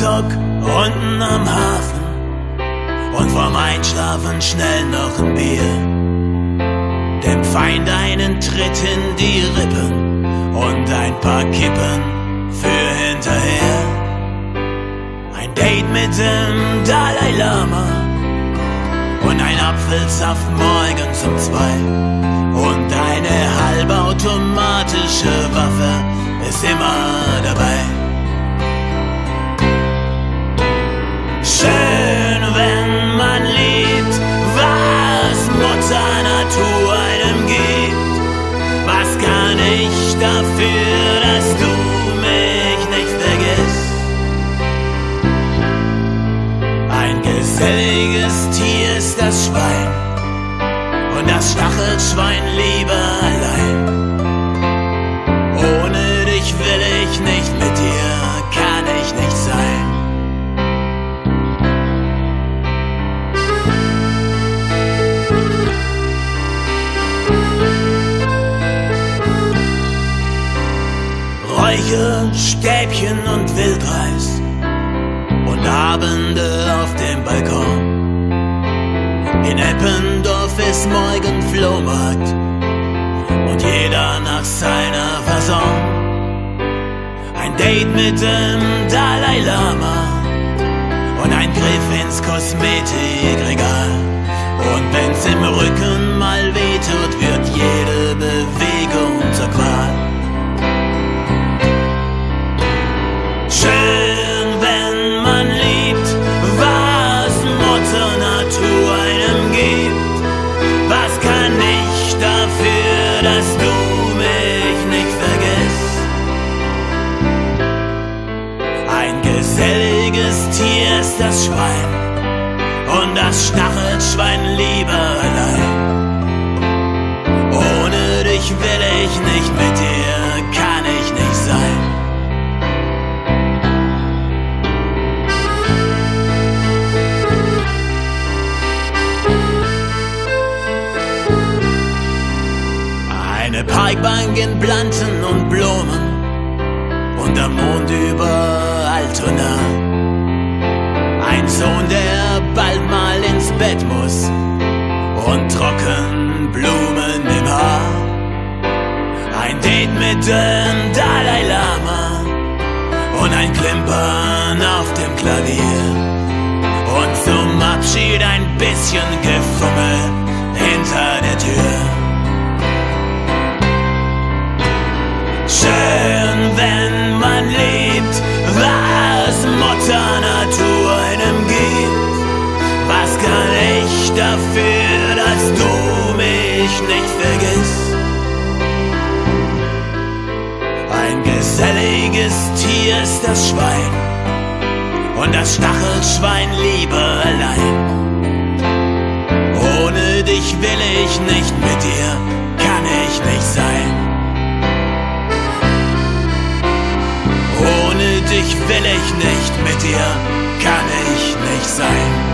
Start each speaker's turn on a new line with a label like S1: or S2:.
S1: Dock unten am Hafen und vorm Einschlafen schnell noch ein Bier. Dem Feind einen Tritt in die Rippen und ein paar Kippen für hinterher. Ein Date mit dem Dalai Lama und ein Apfelsaft morgens um 2 und eine halbautomatische Waffe ist immer dabei. Schön, wenn man liebt, was Mutter Natur einem gibt. Was kann ich dafür, dass du mich nicht vergisst? Ein geselliges Tier ist das Schwein und das Stachelschwein lieber allein. Ohne dich will ich nicht, mit dir kann ich nicht sein. Räuche, Stäbchen und Wildreis und Abende auf dem Balkon. In Eppendorf ist morgen Flohmarkt und jeder nach seiner Fasson. Ein Date mit dem Dalai Lama und ein Griff ins Kosmetikregal. Und wenn's im Rücken mal wehtut, wird jede Bewegung zur Qual. Schön, wenn man liebt, was Mutter Natur einem gibt. Was kann ich dafür, dass du mich nicht vergisst? Ein geselliges Tier ist das Schwein und das Stachelschwein lieber allein. Ohne dich will ich nicht, mit dir kann ich nicht sein. Eine Parkbank in Planten und Blumen und der Mond über Altona. Ein Sohn, der bald mal ins Bett muss und trocken Blumen im Haar. Ein Date mit dem Dalai Lama und ein Klimpern auf dem Klavier. Und zum Abschied ein bisschen Gefummel hinter der Tür. Schön, wenn man liebt, was Mutter Natur einem gibt. Was kann ich dafür, dass du mich nicht vergisst? Ein geselliges Tier ist das Schwein und das Stachelschwein lieber allein. Ohne dich will ich nicht, mit dir kann ich nicht sein. Ohne dich will ich nicht, mit dir kann ich nicht sein.